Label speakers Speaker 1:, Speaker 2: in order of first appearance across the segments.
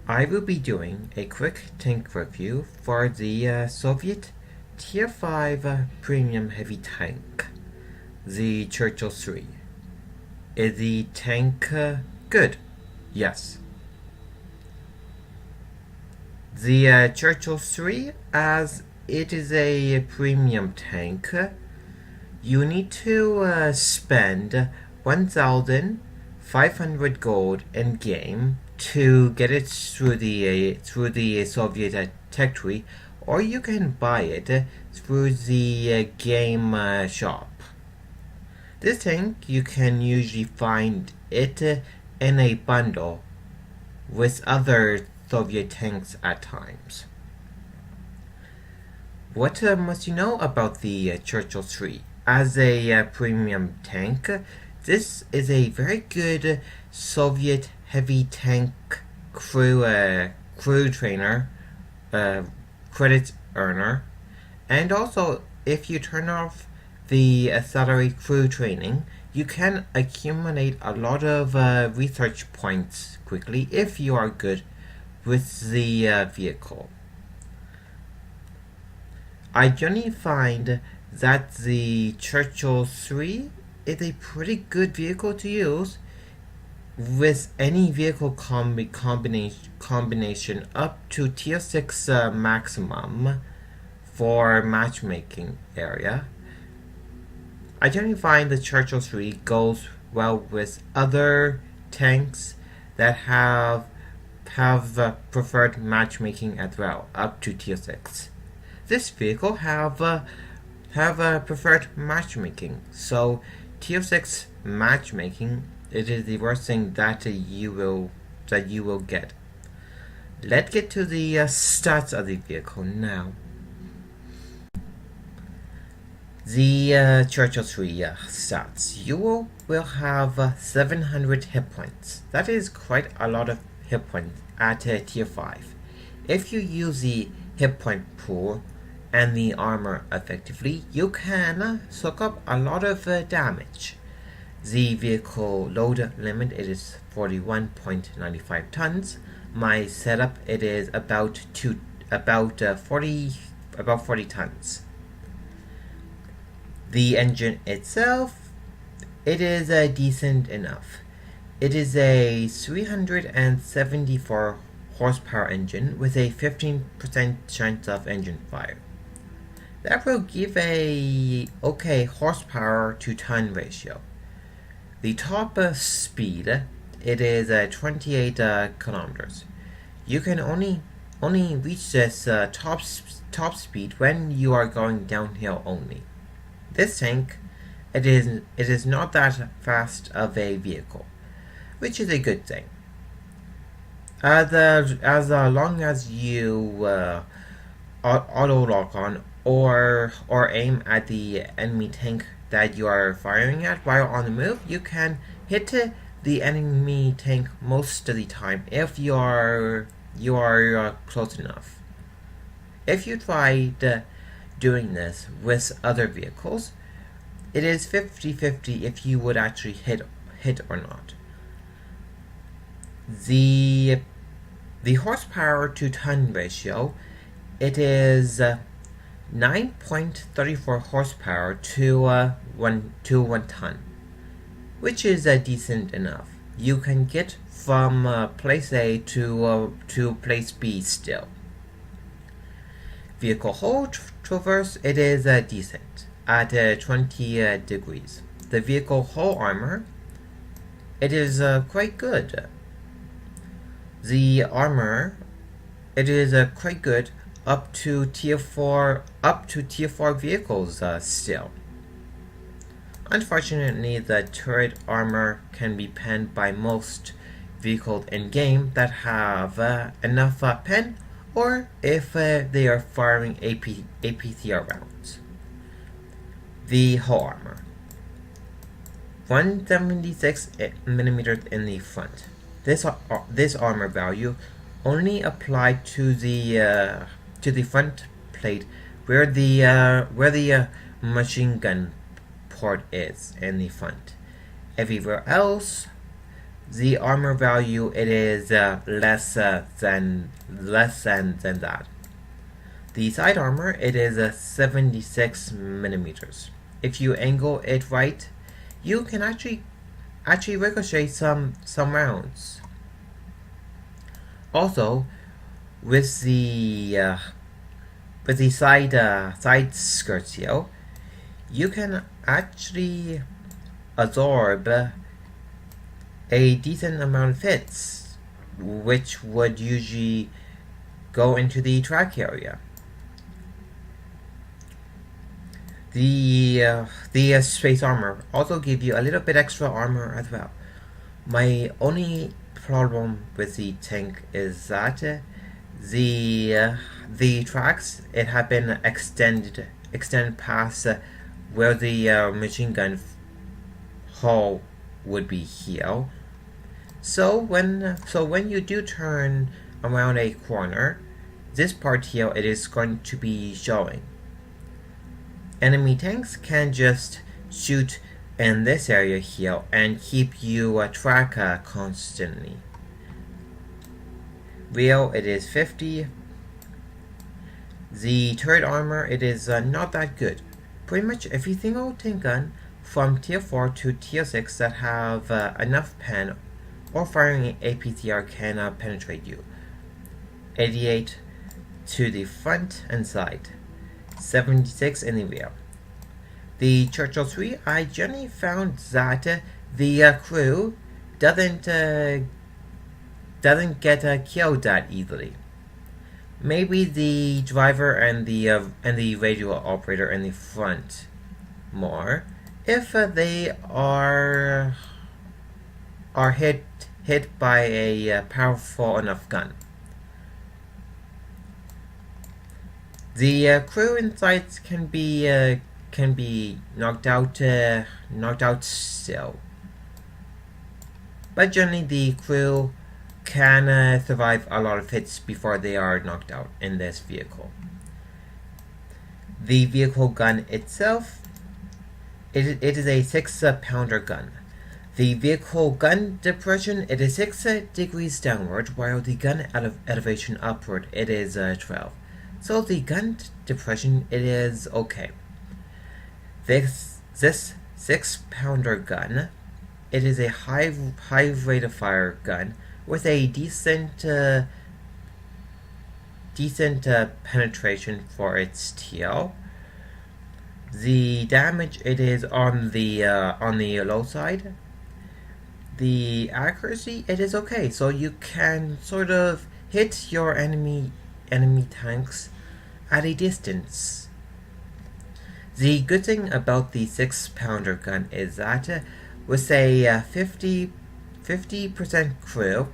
Speaker 1: I will be doing a quick tank review for the Soviet Tier 5 premium heavy tank, the Churchill 3. Is the tank good? Yes. The Churchill 3, as it is a premium tank, you need to spend 1,500 gold in game to get it through the Soviet tech tree, or you can buy it through the game shop. This tank you can usually find it in a bundle with other Soviet tanks at times. What must you know about the Churchill 3? As a premium tank, this is a very good Soviet heavy tank crew trainer, credit earner, and also if you turn off the salary crew training, you can accumulate a lot of research points quickly if you are good with the vehicle. I generally find that the Churchill 3 is a pretty good vehicle to use with any vehicle combination up to tier 6 maximum for matchmaking area. I generally find the Churchill 3 goes well with other tanks that have preferred matchmaking as well, up to tier 6. This vehicle have preferred matchmaking, so tier 6 matchmaking, it is the worst thing that you will get. Let's get to the stats of the vehicle now. The Churchill 3 stats. You will have 700 hit points. That is quite a lot of hit points at tier 5. If you use the hit point pool and the armor effectively, you can soak up a lot of damage. The vehicle load limit is 41.95 tons. My setup it is about 40 tons. The engine itself, it is decent enough. It is a 374 horsepower engine with a 15% chance of engine fire. That will give a okay horsepower to ton ratio. The top speed, it is 28 kilometers. You can only reach this top speed when you are going downhill only. This tank, it is not that fast of a vehicle, which is a good thing. As long as you auto lock on or aim at the enemy tank that you are firing at while on the move, you can hit the enemy tank most of the time if you are close enough. If you tried doing this with other vehicles, it is 50-50 if you would actually hit or not. The horsepower to ton ratio, it is 9.34 horsepower to 1 ton, which is decent enough. You can get from place A to place B still. Vehicle hull traverse, it is decent at 20 degrees. The vehicle hull armor, it is quite good. The armor, it is quite good up to tier 4 vehicles still. Unfortunately, the turret armor can be penned by most vehicles in game that have enough pen, or if they are firing APCR rounds. The hull armor, 176 millimeters in the front. This armor value only applied to the front plate where the machine gun port is in the front. Everywhere else, the armor value it is less than that. The side armor it is 76 millimeters. If you angle it right, you can actually ricochet some rounds. Also, with the side skirts here, you can actually absorb a decent amount of hits, which would usually go into the track area. The space armor also give you a little bit extra armor as well. My only problem with the tank is that the tracks it have been extended past where the machine gun hull would be here. So when you do turn around a corner, this part here it is going to be showing. Enemy tanks can just shoot in this area here and keep you track constantly. Wheel it is 50. The turret armor it is not that good. Pretty much every single tank gun from tier 4 to tier 6 that have enough pen or firing APCR can penetrate you. 88 to the front and side. 76 in the rear. The Churchill 3, I generally found that the crew doesn't get killed that easily. Maybe the driver and the radio operator in the front more, if they are hit by a powerful enough gun. The crew inside can be knocked out still, but generally the crew can survive a lot of hits before they are knocked out in this vehicle. The vehicle gun itself, it is a 6-pounder gun. The vehicle gun depression it is 6 degrees downward, while the gun elevation upward it is 12. So the gun depression it is okay. This 6-pounder gun, it is a high rate of fire gun with a decent penetration for its TL. The damage it is on the low side. The accuracy it is okay, so you can sort of hit your enemy tanks at a distance. The good thing about the 6-pounder gun is that with a 50% crew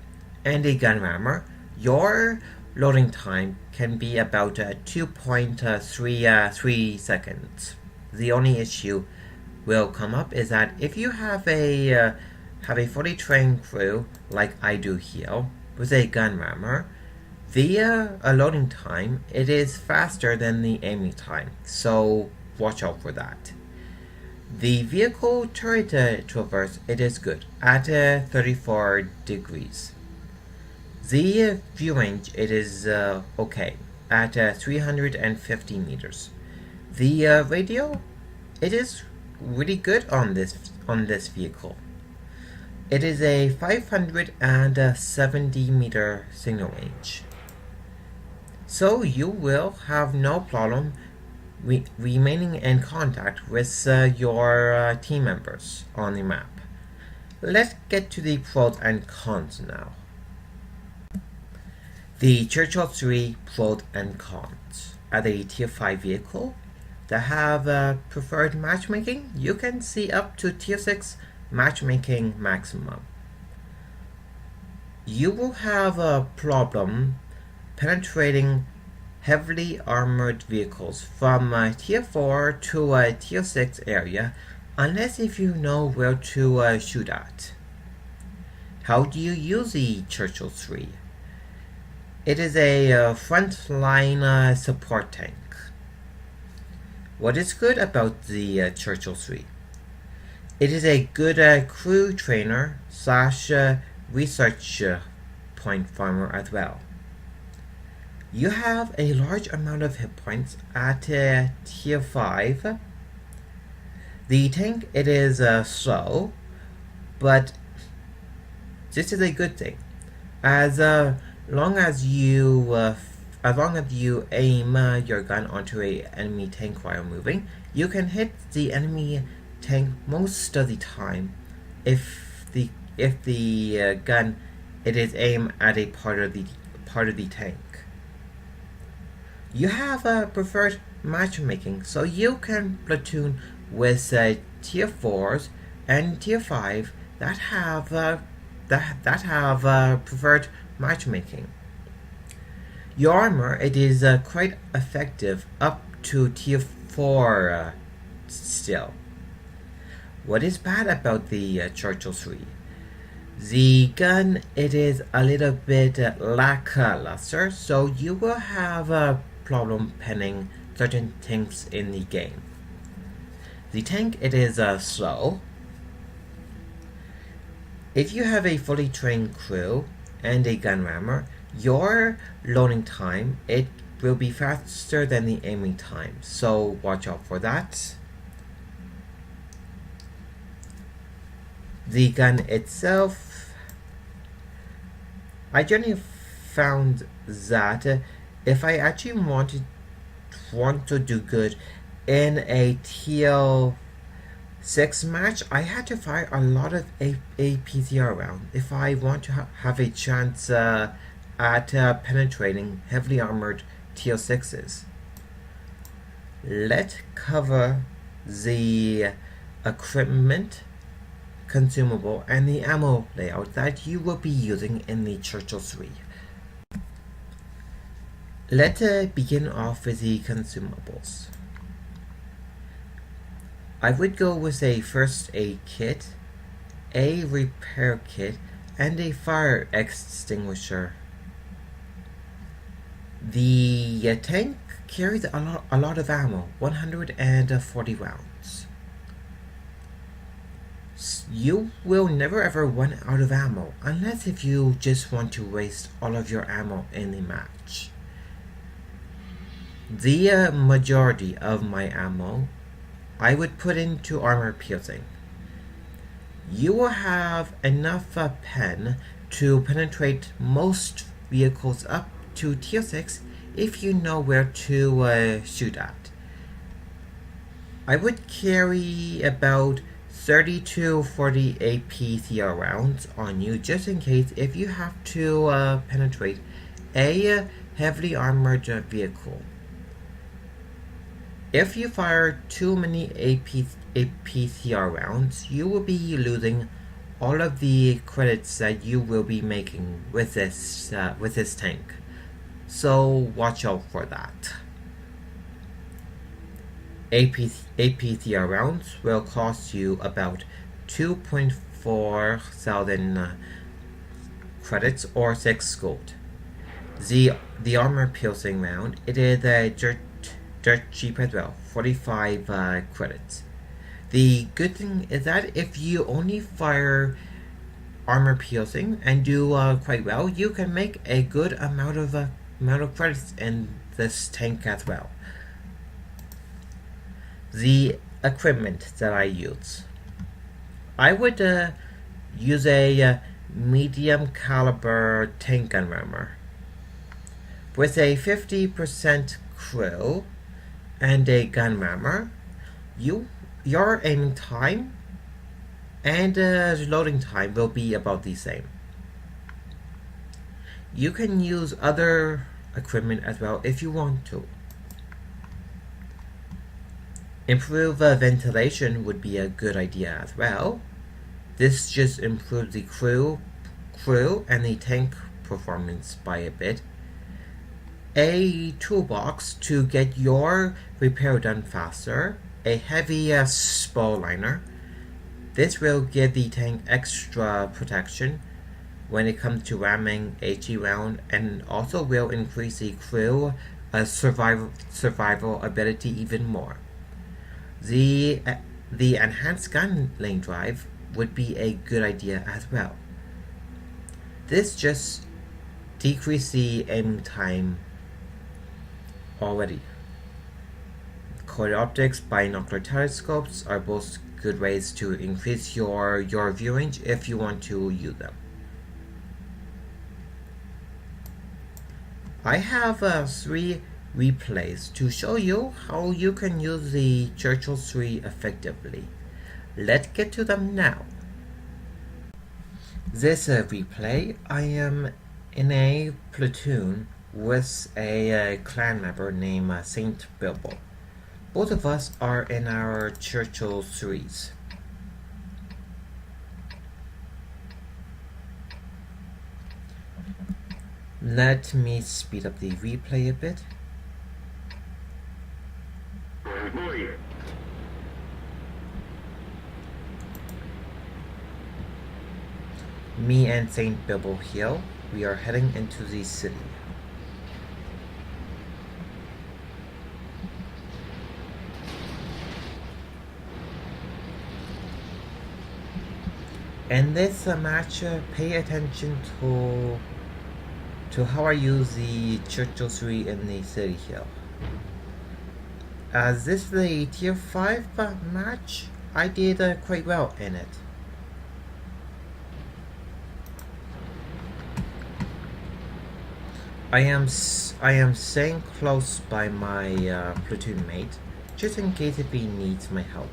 Speaker 1: and a gun rammer, your loading time can be about 2.3 seconds. The only issue will come up is that if you have a fully trained crew like I do here with a gun rammer, the loading time it is faster than the aiming time, so watch out for that. The vehicle turret traverse it is good at 34 degrees. The view range it is okay at 350 meters. The radio it is really good on this vehicle. It is a 570 meter signal range, so you will have no problem remaining in contact with your team members on the map. Let's get to the pros and cons now. The Churchill 3 pros and cons. As a tier 5 vehicle that have preferred matchmaking, you can see up to tier 6 matchmaking maximum. You will have a problem penetrating heavily armored vehicles from tier 4 to tier 6 area unless if you know where to shoot at. How do you use the Churchill 3? It is a frontline support tank. What is good about the Churchill 3? It is a good crew trainer slash research point farmer as well. You have a large amount of hit points at tier 5. The tank, it is slow, but this is a good thing. As long as you aim your gun onto a enemy tank while moving, you can hit the enemy tank most of the time if the gun it is aimed at a part of the tank. You have preferred matchmaking, so you can platoon with tier 4s and tier 5 that have preferred matchmaking. Your armor it is quite effective up to tier 4 still. What is bad about the Churchill 3? The gun it is a little bit lackluster, so you will have a problem penning certain tanks in the game. The tank it is slow. If you have a fully trained crew and a gun rammer, your loading time it will be faster than the aiming time, so watch out for that. The gun itself, I generally found that if I actually want to do good in a TL6 match, I had to fire a lot of APCR rounds if I want to have a chance at penetrating heavily armored TL6s. Let's cover the equipment, consumable, and the ammo layout that you will be using in the Churchill 3. Let's begin off with the consumables. I would go with a first aid kit, a repair kit, and a fire extinguisher. The tank carries a lot of ammo, 140 rounds. You will never ever run out of ammo, unless if you just want to waste all of your ammo in the match. The majority of my ammo I would put into armor piercing. You will have enough pen to penetrate most vehicles up to tier 6 if you know where to shoot at. I would carry about 30 to 40 APCR rounds on you just in case if you have to penetrate a heavily armored vehicle. If you fire too many APCR rounds, you will be losing all of the credits that you will be making with this tank. So watch out for that. APCR rounds will cost you about 2.4 thousand credits or 6 gold. The armor piercing round it is a dirt cheap as well, 45 credits. The good thing is that if you only fire armor piercing and do quite well, you can make a good amount of credits in this tank as well. The equipment that I use, I would use a medium caliber tank gun rammer with a 50% crew and a gun rammer. Your aiming time and loading time will be about the same. You can use other equipment as well if you want to. Improve ventilation would be a good idea as well. This just improves the crew and the tank performance by a bit. A toolbox to get your repair done faster. A heavy spall liner. This will give the tank extra protection when it comes to ramming HE round, and also will increase the crew survival ability even more. The the enhanced gun lane drive would be a good idea as well. This just decreases the aiming time already. Coiled optics, binocular telescopes are both good ways to increase your view range if you want to use them. I have 3 replays to show you how you can use the Churchill 3 effectively. Let's get to them now. This replay, I am in a platoon with a clan member named Saint Bilbo. Both of us are in our Churchill 3s. Let me speed up the replay a bit. Me and Saint Bilbo here, we are heading into the city. In this match, pay attention to how I use the Churchill 3 in the city here. As this is a tier 5 match, I did quite well in it. I am staying close by my platoon mate, just in case if he needs my help.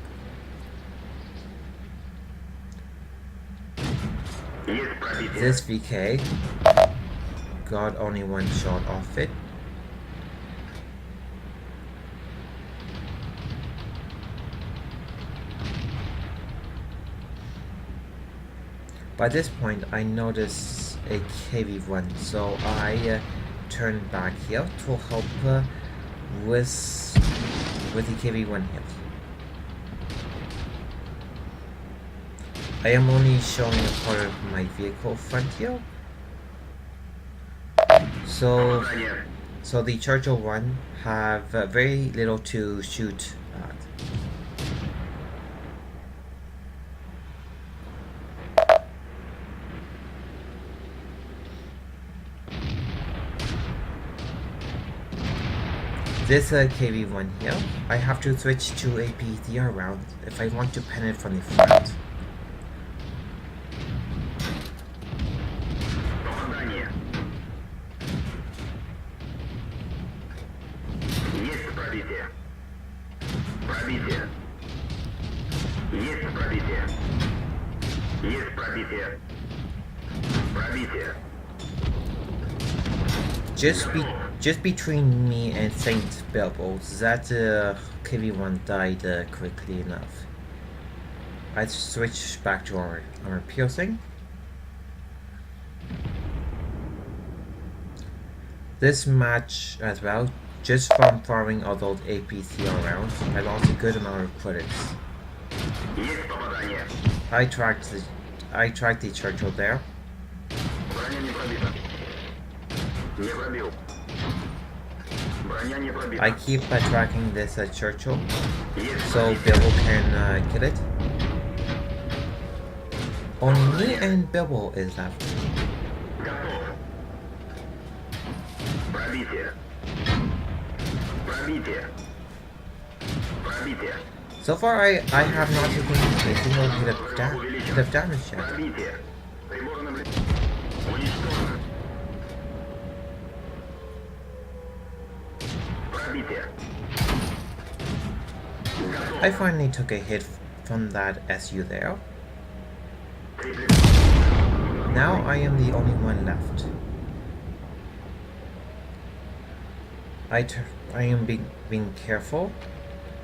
Speaker 1: This VK got only one shot off it. By this point, I noticed a KV1, so I turned back here to help with the KV1 hit. I am only showing a part of my vehicle front here. So the Churchill one have very little to shoot at. This KV1 here, I have to switch to a PTR round if I want to pen it from the front. Just between me and Saint Bilbo, that KV1 died quickly enough. I switched back to armor piercing. This match as well, just from firing all those APCR rounds, I lost a good amount of credits. I tracked the Churchill there. I keep tracking this Churchill, so Bilbo can kill it. Only me and Bilbo is left. So far, I have not taken a single hit of damage yet. I finally took a hit from that SU there. Now I am the only one left. I am being careful.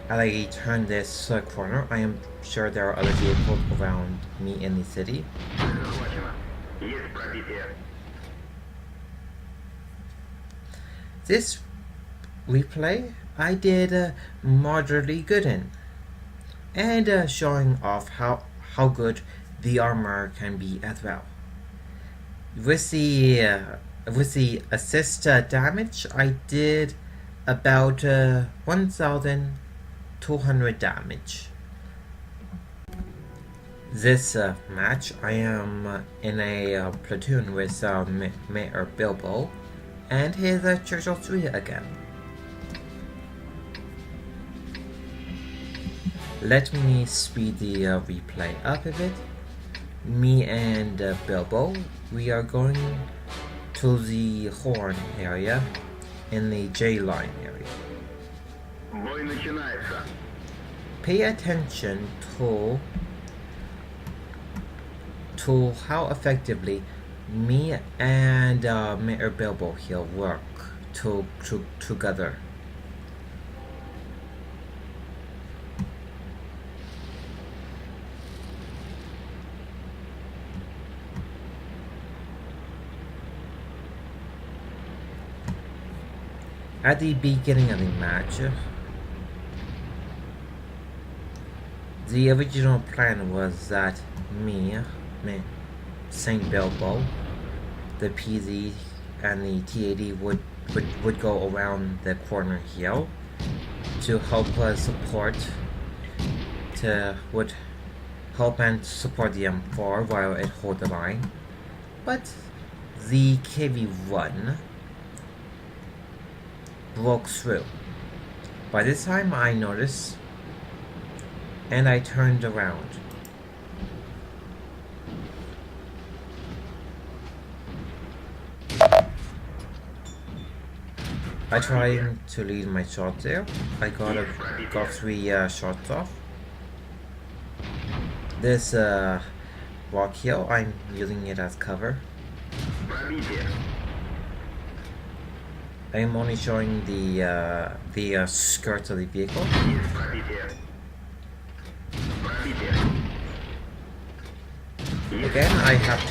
Speaker 1: As I turn this corner, I am sure there are other vehicles around me in the city. This replay I did moderately good in, and showing off how good the armor can be as well. With the assist damage, I did about 1,200 damage. This match, I am in a platoon with Mayor Bilbo and his Churchill 3 again. Let me speed the replay up a bit. Me and Bilbo, we are going to the Horn area in the J line area. Pay attention to how effectively me and Mayor Bilbo here work together. At the beginning of the match, the original plan was that me, Saint Bilbo, the PZ, and the TAD would go around the corner here to help would help and support the M4 while it hold the line. But the KV-1 broke through. By this time I noticed, and I turned around. I tried to lead my shot there. I got 3 shots off. This rock here, I'm using it as cover. I am only showing the skirts of the vehicle. Again, I have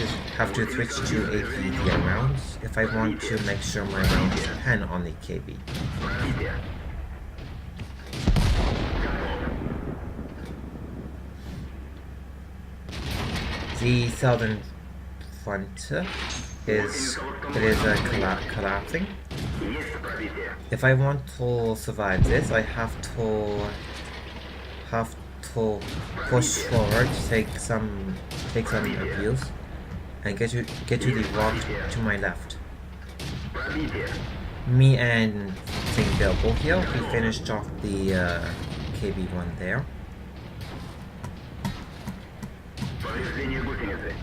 Speaker 1: to switch to APDM rounds if I want to make sure my rounds depend on the KB. The southern front is collapsing. If I want to survive this, I have to push forward, take some abuse, and get to the rock to my left. Me and Saint Bilbo here, we finished off the KB1 there.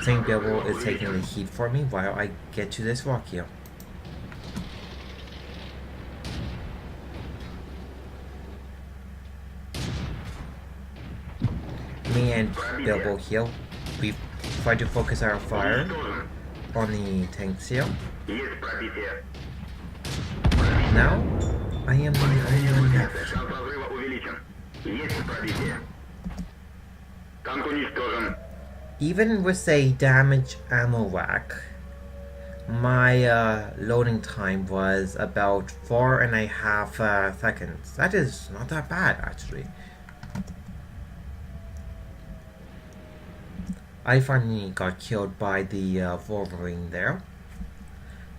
Speaker 1: Saint Bilbo is taking the heat for me while I get to this rock here. Me and Bilbo here, we try to focus our fire on the tanks here. Now, I am the only one left. Even with a damaged ammo rack, my loading time was about 4.5 seconds. That is not that bad, actually. I finally got killed by the Wolverine there.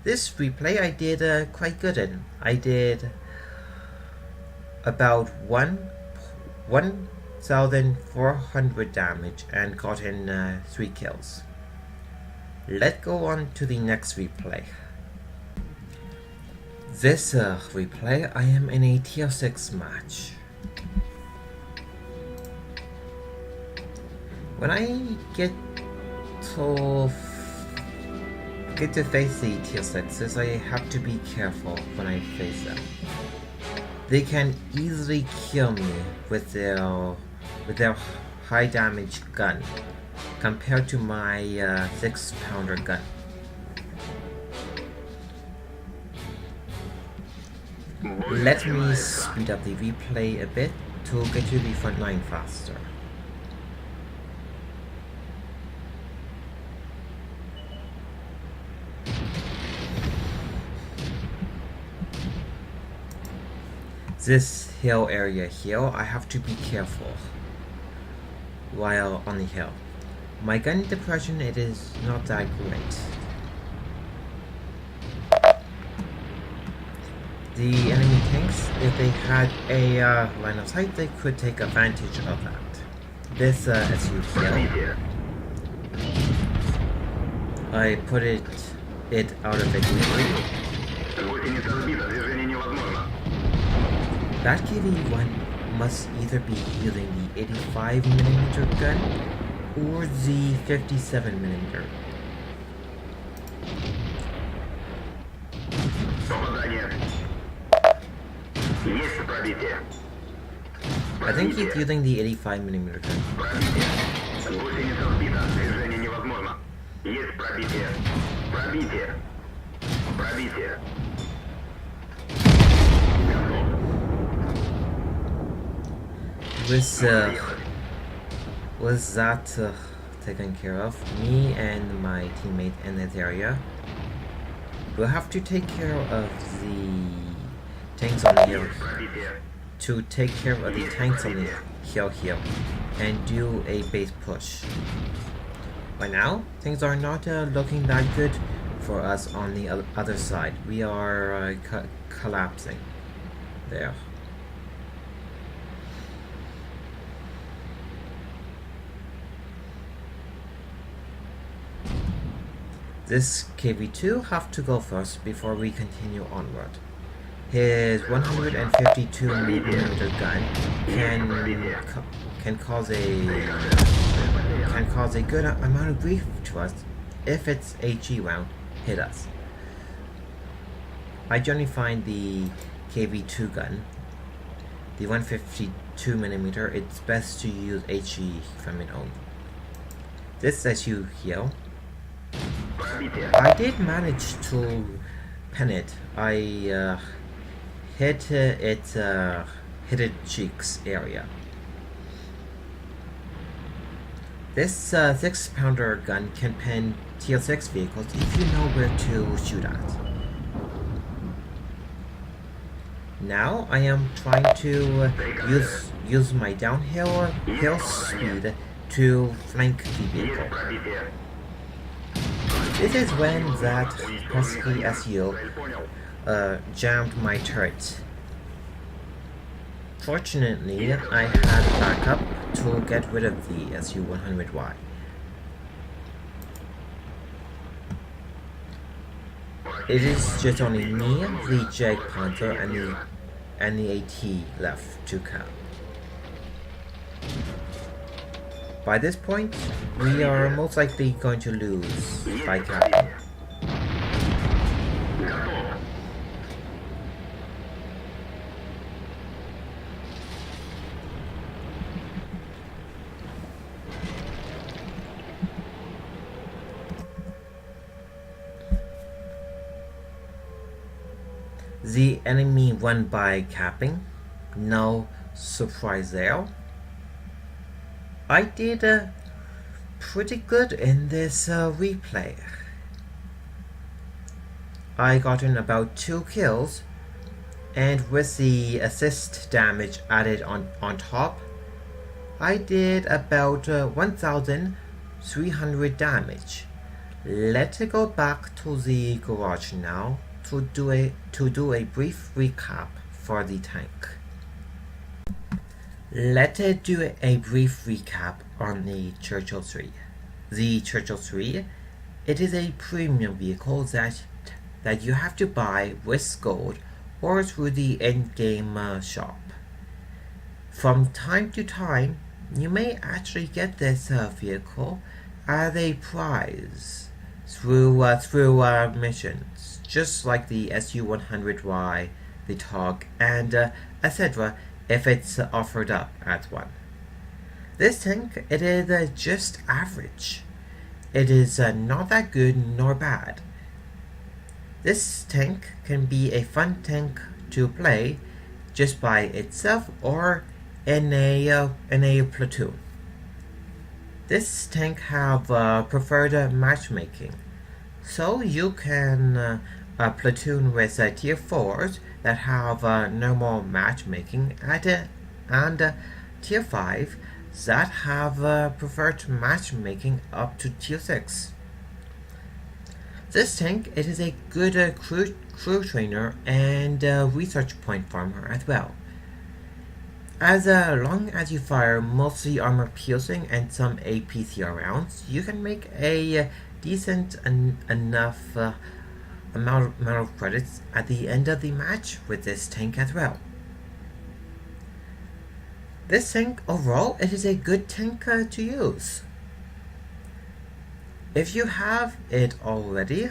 Speaker 1: This replay I did quite good in. I did about 1,400 damage and got in 3 kills. Let's go on to the next replay. This replay, I am in a tier 6 match. When I get to face the tier 6s, I have to be careful when I face them. They can easily kill me with their high damage gun compared to my 6-pounder gun. Let me speed up the replay a bit to get to the front line faster. This hill area here, I have to be careful while on the hill. My gun depression, it is not that great. The enemy tanks, if they had a line of sight, they could take advantage of that. this SU here. I put it out of its misery. That KV-1 must either be using the 85mm gun or the 57mm. I think he's using the 85mm gun. With that taken care of, me and my teammate in this area will have to take care of the tanks on the hill. To take care of the tanks on the hill here and do a base push. By now, things are not looking that good for us on the other side. We are collapsing there. This KV-2 have to go first before we continue onward. His 152mm gun can cause a good amount of grief to us if its HE round hit us. I generally find the KV-2 gun, the 152mm, it's best to use HE from it only. This SU here, I did manage to pen it. I hit its cheeks area. This 6-pounder gun can pen Tier 6 vehicles if you know where to shoot at. Now I am trying to use my downhill speed to flank the vehicle. This is when that pesky SU jammed my turret. Fortunately, I had backup to get rid of the SU-100Y. It is just only me, the Jag Panther, and the AT left to cap. By this point, we are most likely going to lose by capping. The enemy won by capping, no surprise there. I did pretty good in this replay. I got in about 2 kills, and with the assist damage added on top, I did about 1,300 damage. Let's go back to the garage now to do a brief recap for the tank. Let's do a brief recap on the Churchill 3. The Churchill 3, it is a premium vehicle that you have to buy with gold or through the in-game shop. From time to time, you may actually get this vehicle as a prize through missions, just like the SU-100Y, the TOG, and etc. if it's offered up as one. This tank, it is just average. It is not that good nor bad. This tank can be a fun tank to play just by itself or in a platoon. This tank have preferred matchmaking, so you can platoon with tier 4s that have normal matchmaking and tier 5 that have preferred matchmaking up to tier 6. This tank, it is a good crew trainer and research point farmer as well. As long as you fire mostly armor-piercing and some APCR rounds, you can make a decent enough amount of credits at the end of the match with this tank as well. This tank, overall, it is a good tank to use. If you have it already,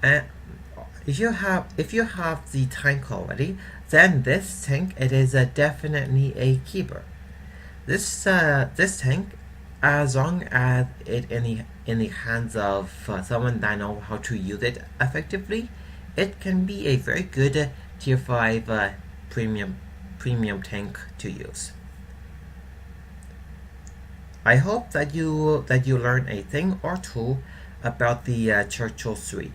Speaker 1: if you have the tank already, then this tank it is definitely a keeper. This tank, as long as it in the hands of someone that know how to use it effectively, it can be a very good tier 5 premium tank to use. I hope that you learn a thing or two about the Churchill 3.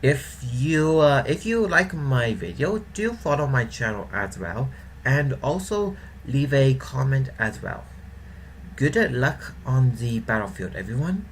Speaker 1: If you like my video, do follow my channel as well, and also leave a comment as well. Good luck on the battlefield, everyone.